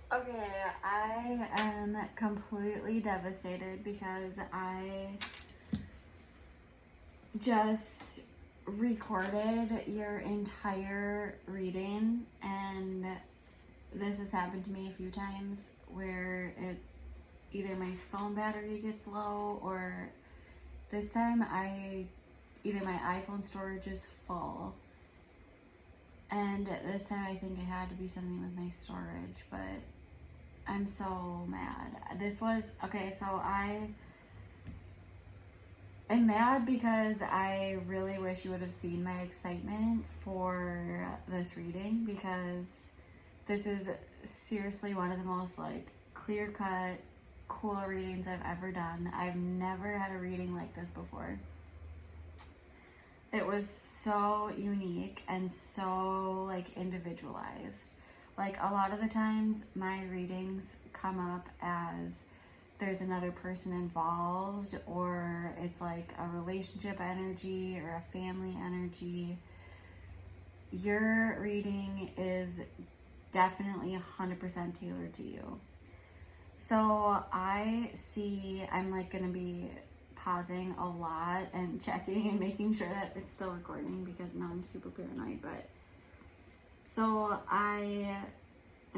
Okay, I am completely devastated because I just recorded your entire reading, and this has happened to me a few times where either my phone battery gets low, or this time either my iPhone storage is full, and this time I think it had to be something with my storage, but I'm so mad. This was okay, so I'm mad because I really wish you would have seen my excitement for this reading, because this is seriously one of the most like clear-cut, cool readings I've ever done. I've never had a reading like this before. It was so unique and so like individualized. Like a lot of the times my readings come up as there's another person involved, or it's like a relationship energy or a family energy. Your reading is definitely 100% tailored to you. So I'm like gonna be pausing a lot and checking and making sure that it's still recording, because now I'm super paranoid. But so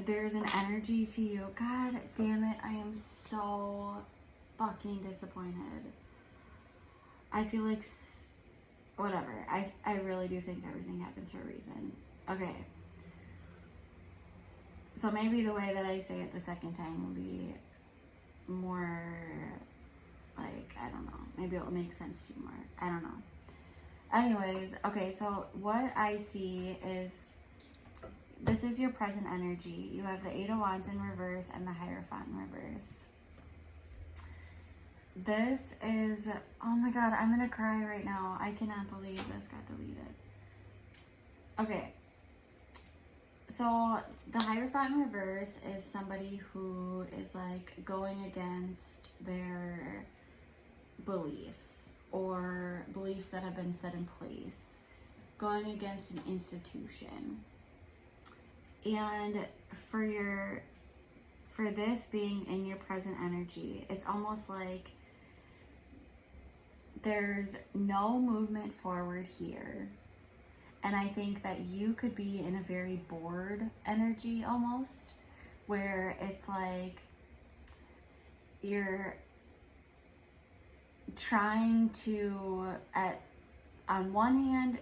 there's an energy to you. God damn it, I am so fucking disappointed. I feel like whatever. I really do think everything happens for a reason. Okay. So maybe the way that I say it the second time will be more like, I don't know. Maybe it'll make sense to you more. I don't know. Anyways, okay, so what I see is this is your present energy. You have the Eight of Wands in reverse and the Hierophant in reverse. This is, oh my God, I'm gonna cry right now. I cannot believe this got deleted. Okay. So the Hierophant in reverse is somebody who is like going against their beliefs, or beliefs that have been set in place, going against an institution. And for this being in your present energy, it's almost like there's no movement forward here. And I think that you could be in a very bored energy almost, where it's like you're trying to, on one hand,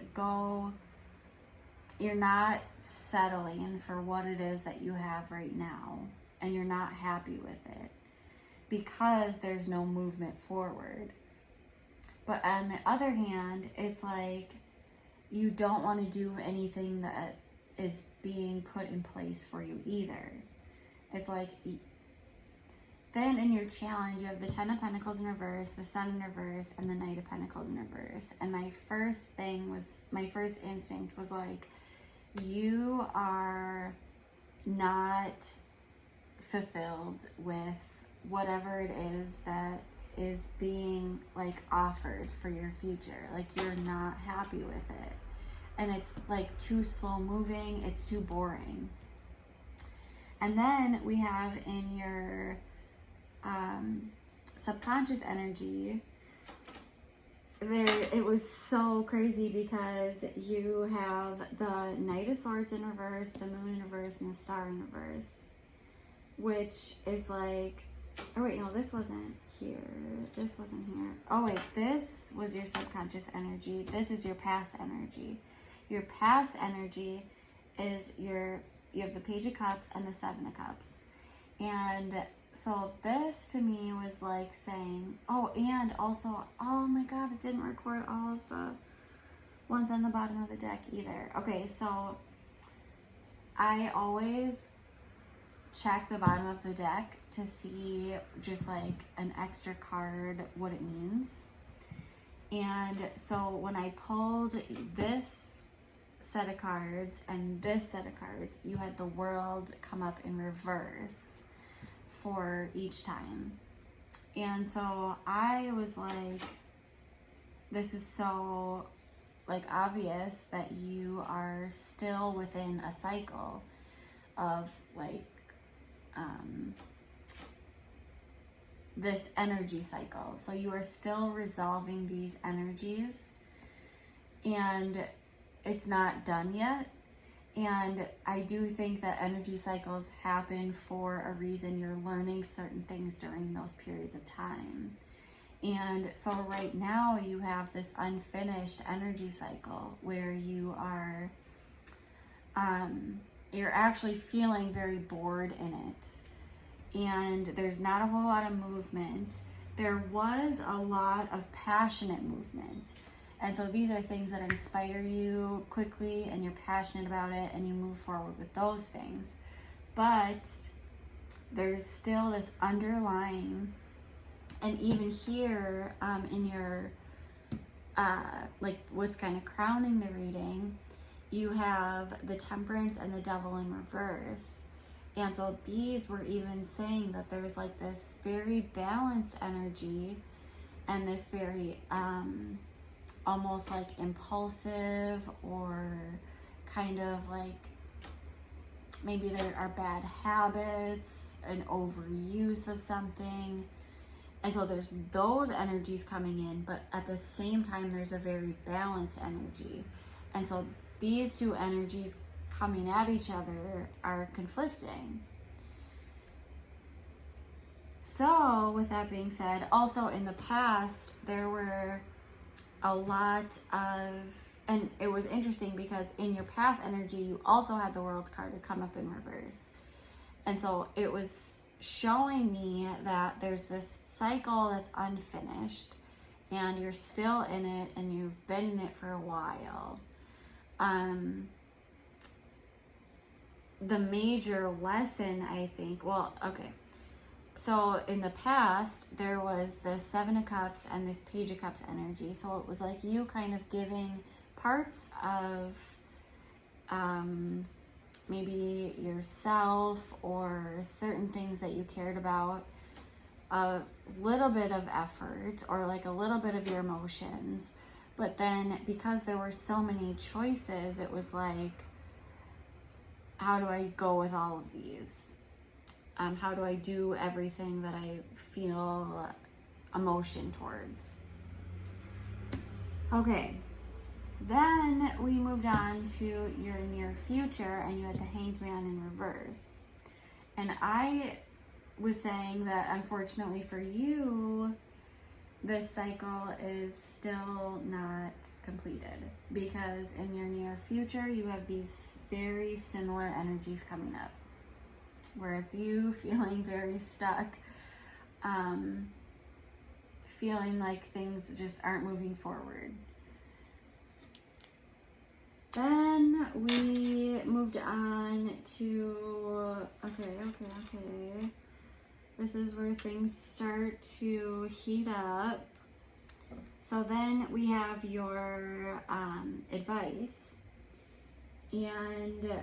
you're not settling for what it is that you have right now, and you're not happy with it because there's no movement forward. But on the other hand, it's like you don't want to do anything that is being put in place for you either. It's like, then in your challenge, you have the Ten of Pentacles in reverse, the Sun in reverse, and the Knight of Pentacles in reverse. And my first instinct was like, you are not fulfilled with whatever it is that is being like offered for your future. Like you're not happy with it, and it's like too slow moving, it's too boring. And then we have in your subconscious energy there, it was so crazy because you have the Knight of Swords in reverse, the Moon in reverse, and the Star in reverse, which is like, oh wait, no, this wasn't here. This wasn't here. Oh wait, this was your subconscious energy. This is your past energy. Your past energy is you have the Page of Cups and the Seven of Cups. And so this to me was like saying, oh, and also, oh my God, it didn't record all of the ones on the bottom of the deck either. Okay, so I always check the bottom of the deck to see just like an extra card, what it means. And so when I pulled this set of cards and this set of cards, you had the World come up in reverse for each time. And so I was like, this is so like obvious that you are still within a cycle of like this energy cycle. So you are still resolving these energies, and it's not done yet. And I do think that energy cycles happen for a reason. You're learning certain things during those periods of time. And so right now you have this unfinished energy cycle where you are, you're actually feeling very bored in it. And there's not a whole lot of movement. There was a lot of passionate movement. And so these are things that inspire you quickly, and you're passionate about it, and you move forward with those things. But there's still this underlying, and even here in your, like what's kind of crowning the reading, you have the Temperance and the Devil in reverse. And so these were even saying that there's like this very balanced energy and this very, almost like impulsive, or kind of like maybe there are bad habits, an overuse of something. And so there's those energies coming in, but at the same time there's a very balanced energy. And so these two energies coming at each other are conflicting. So with that being said, also in the past there were a lot of, and it was interesting because in your past energy you also had the World card to come up in reverse. And so it was showing me that there's this cycle that's unfinished, and you're still in it, and you've been in it for a while. The major lesson, I think, well, okay, so in the past there was the Seven of Cups and this Page of Cups energy. So it was like you kind of giving parts of maybe yourself or certain things that you cared about, a little bit of effort or like a little bit of your emotions. But then because there were so many choices, it was like, how do I go with all of these? How do I do everything that I feel emotion towards? Okay, then we moved on to your near future, and you had the Hanged Man in reverse. And I was saying that unfortunately for you, this cycle is still not completed, because in your near future you have these very similar energies coming up, where it's you feeling very stuck, feeling like things just aren't moving forward. Then we moved on to, okay. This is where things start to heat up. So then we have your advice. And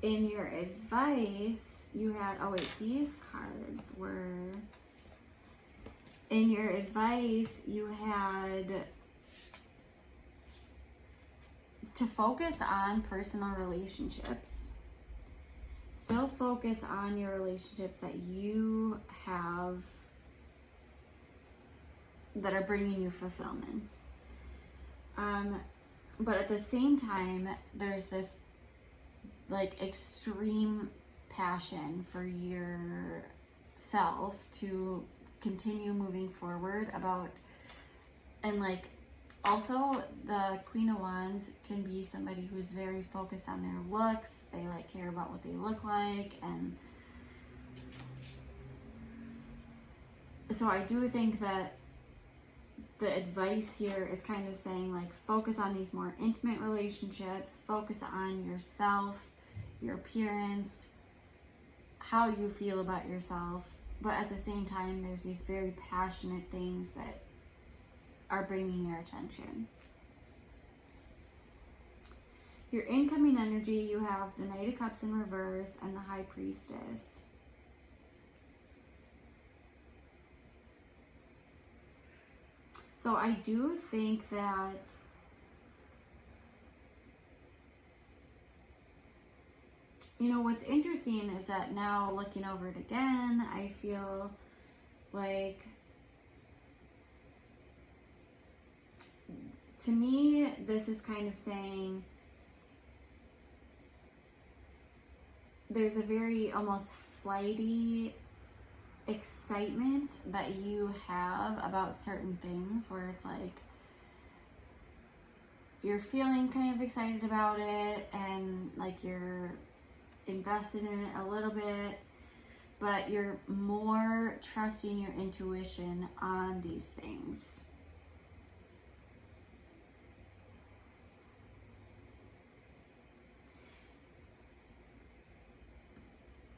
in your advice, you had, oh wait, these cards were, in your advice, you had to focus on personal relationships. Still focus on your relationships that you have that are bringing you fulfillment. But at the same time, there's this like extreme passion for yourself to continue moving forward about, and like also the Queen of Wands can be somebody who's very focused on their looks. They like care about what they look like, and so I do think that the advice here is kind of saying like focus on these more intimate relationships, focus on yourself, your appearance, how you feel about yourself, but at the same time there's these very passionate things that are bringing your attention. Your incoming energy, you have the Knight of Cups in reverse and the High Priestess. So I do think that you know, what's interesting is that now looking over it again, I feel like, to me, this is kind of saying there's a very almost flighty excitement that you have about certain things, where it's like you're feeling kind of excited about it and like you're invested in it a little bit, but you're more trusting your intuition on these things.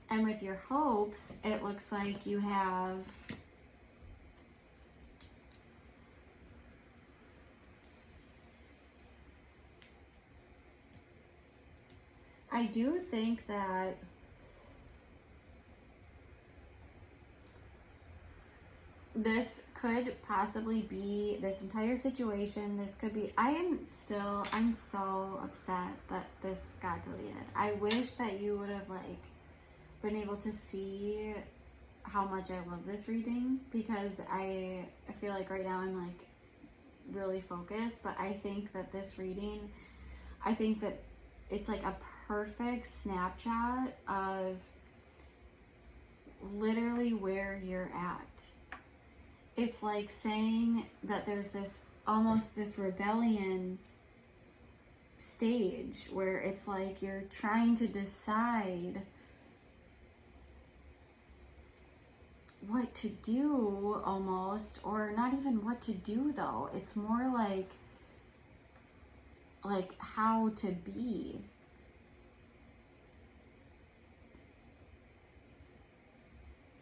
And with your hopes, it looks like you have I do think that this could possibly be this entire situation. This could be, I'm so upset that this got deleted. I wish that you would have like been able to see how much I love this reading, because I feel like right now I'm like really focused, but I think that this reading, I think that it's like a perfect snapshot of literally where you're at. It's like saying that there's this almost this rebellion stage where it's like you're trying to decide what to do almost, or not even what to do though. It's more like how to be.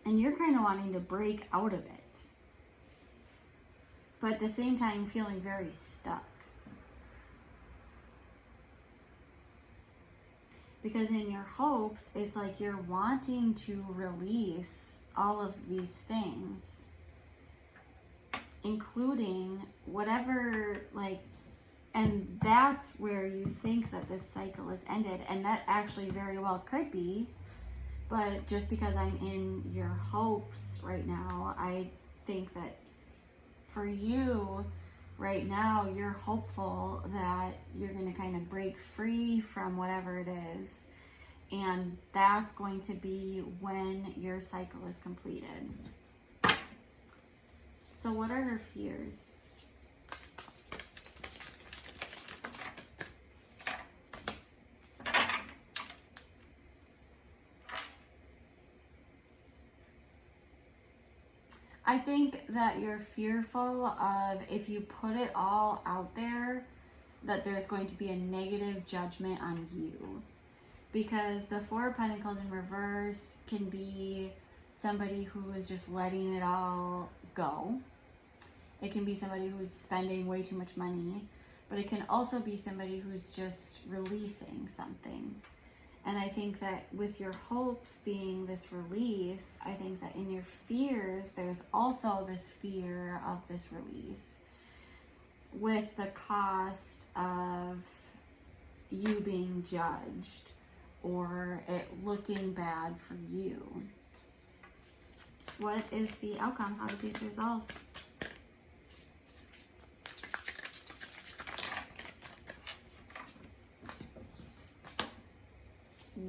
And you're kind of wanting to break out of it, but at the same time feeling very stuck. Because in your hopes, it's like you're wanting to release all of these things, including whatever, like, and that's where you think that this cycle is ended. And that actually very well could be. But just because I'm in your hopes right now, I think that for you right now, you're hopeful that you're going to kind of break free from whatever it is. And that's going to be when your cycle is completed. So what are her fears? I think that you're fearful of, if you put it all out there, that there's going to be a negative judgment on you. Because the Four of Pentacles in reverse can be somebody who is just letting it all go. It can be somebody who's spending way too much money, but it can also be somebody who's just releasing something. And I think that with your hopes being this release, I think that in your fears, there's also this fear of this release, with the cost of you being judged or it looking bad for you. What is the outcome? How does these resolve?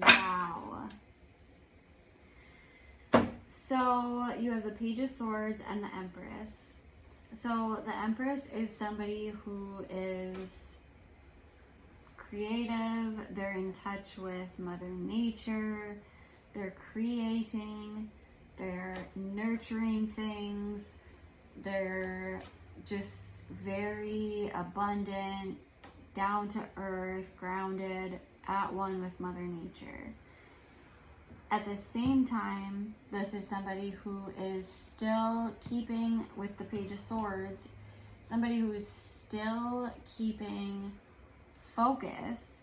Wow. So you have the Page of Swords and the Empress. So the Empress is somebody who is creative. They're in touch with Mother Nature. They're creating. They're nurturing things. They're just very abundant, down to earth, grounded, at one with Mother Nature. At the same time, this is somebody who is still keeping, with the Page of Swords, somebody who is still keeping focus,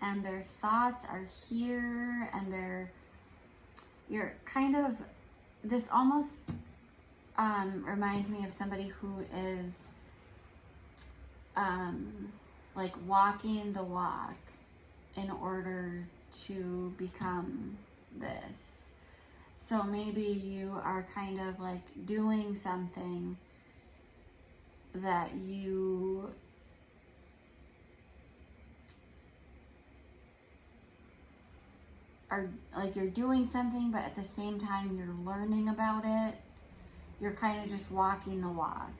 and their thoughts are here, and you're kind of, this almost reminds me of somebody who is like walking the walk in order to become this. So maybe you are kind of like doing something that you are like, you're doing something, but at the same time you're learning about it. You're kind of just walking the walk.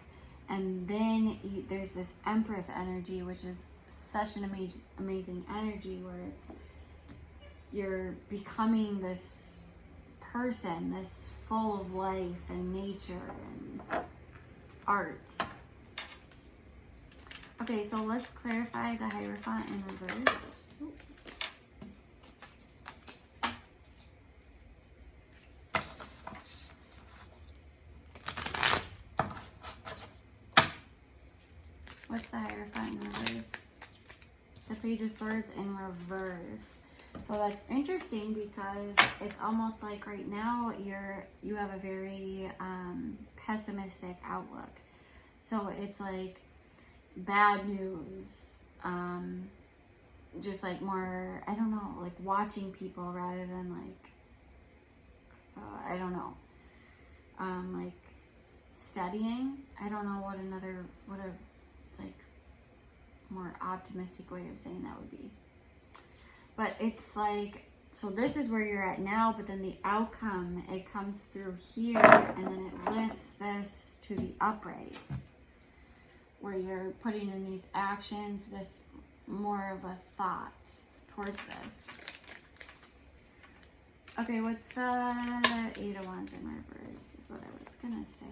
And then there's this Empress energy, which is such an amazing energy, where it's, you're becoming this person, this full of life and nature and art. Okay, so let's clarify the Hierophant in reverse. What's the Hierophant in reverse? The Page of Swords in reverse. So that's interesting, because it's almost like right now you have a very pessimistic outlook. So it's like bad news, just like more, I don't know, like watching people rather than like, I don't know, like studying. I don't know what a like more optimistic way of saying that would be. But it's like, so this is where you're at now, but then the outcome, it comes through here, and then it lifts this to the upright, where you're putting in these actions, this more of a thought towards this. Okay, what's the Eight of Wands in reverse is what I was gonna say.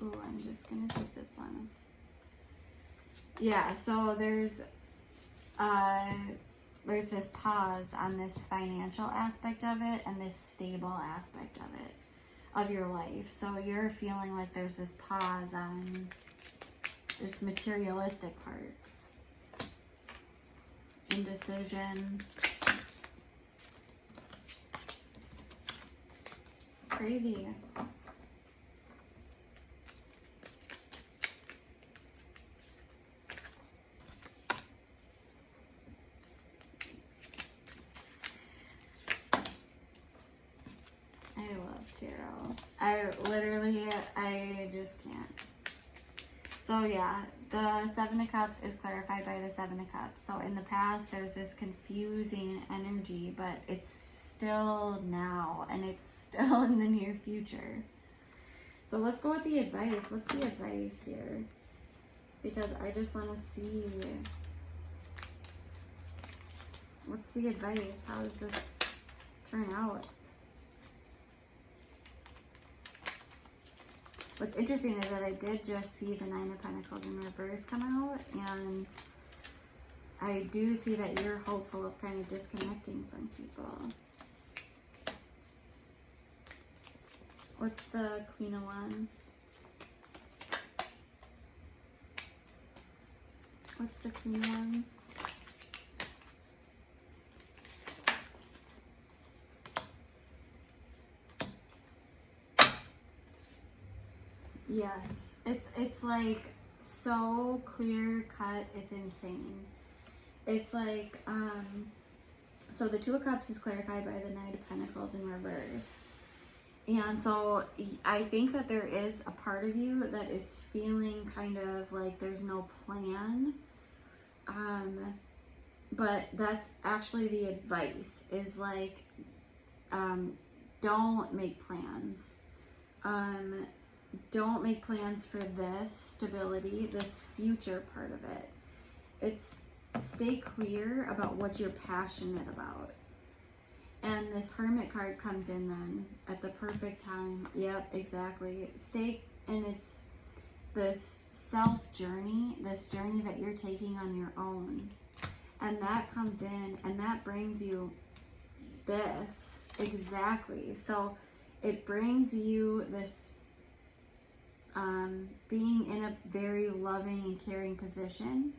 Oh, I'm just gonna take this one. Yeah, so there's this pause on this financial aspect of it and this stable aspect of it, of your life. So you're feeling like there's this pause on this materialistic part. Indecision. Crazy. I just can't. So yeah, the Seven of Cups is clarified by the Seven of Cups. So in the past, there's this confusing energy, but it's still now, and it's still in the near future. So let's go with the advice. What's the advice here? Because I just want to see, what's the advice? How does this turn out? What's interesting is that I did just see the Nine of Pentacles in reverse come out, and I do see that you're hopeful of kind of disconnecting from people. What's the Queen of Wands? What's the Queen of Wands? Yes, it's like so clear cut, it's insane. It's like, so the Two of Cups is clarified by the Knight of Pentacles in reverse. And so I think that there is a part of you that is feeling kind of like there's no plan. But that's actually the advice, is like, don't make plans. Don't make plans for this stability, this future part of it. It's stay clear about what you're passionate about. And this Hermit card comes in then at the perfect time. Yep, exactly. And it's this self journey, this journey that you're taking on your own. And that comes in and that brings you this. Exactly. So it brings you this being in a very loving and caring position,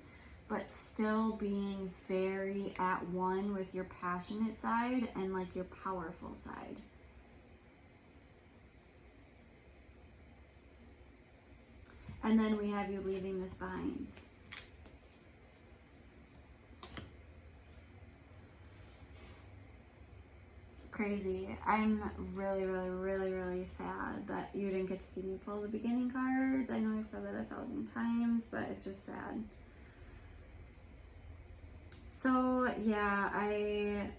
but still being very at one with your passionate side and like your powerful side. And then we have you leaving this behind. Crazy. I'm really, really, really, really sad that you didn't get to see me pull the beginning cards. I know I've said that 1,000 times, but it's just sad. So, yeah, I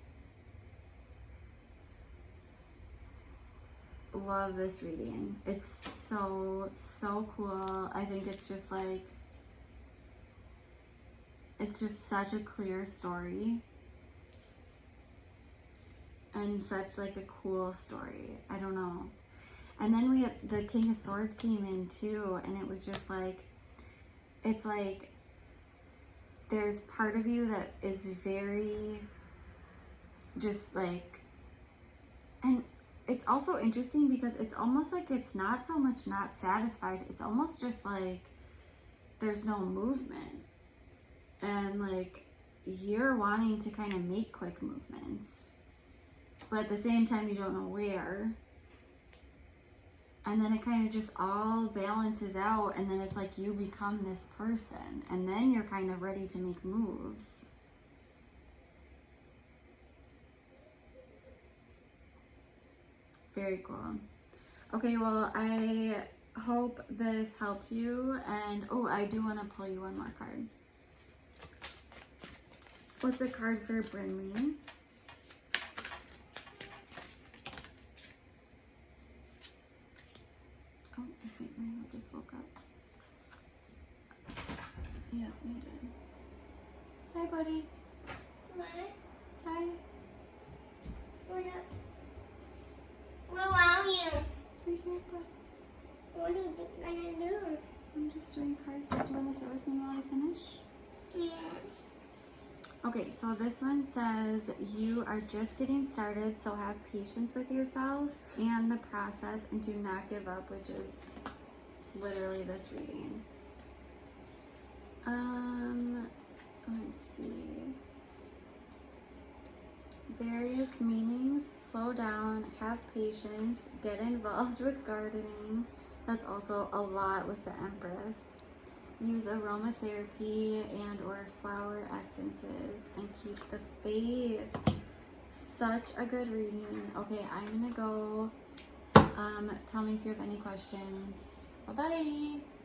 love this reading. It's so, so cool. I think it's just like, it's just such a clear story. And such like a cool story. I don't know. And then we had, the King of Swords came in too, and it was just like, it's like there's part of you that is very just like, and it's also interesting because it's almost like it's not so much not satisfied, it's almost just like there's no movement, and like you're wanting to kind of make quick movements, but at the same time you don't know where. And then it kind of just all balances out, and then it's like you become this person, and then you're kind of ready to make moves. Very cool. Okay, well, I hope this helped you, and oh, I do want to pull you one more card. What's a card for Brinley? Oh, I think Milo just woke up. Yeah, we did. Hi, buddy. What? Hi. What up? Where are you? Right here, bud. What are you gonna do? I'm just doing cards. Do you want to sit with me while I finish? Yeah. Okay, so this one says you are just getting started, so have patience with yourself and the process, and do not give up, which is literally this reading. Let's see. Various meanings: slow down, have patience, get involved with gardening. That's also a lot with the Empress. Use aromatherapy and or flower essences, and keep the faith. Such a good reading. Okay, I'm gonna go. Tell me if you have any questions. Bye-bye.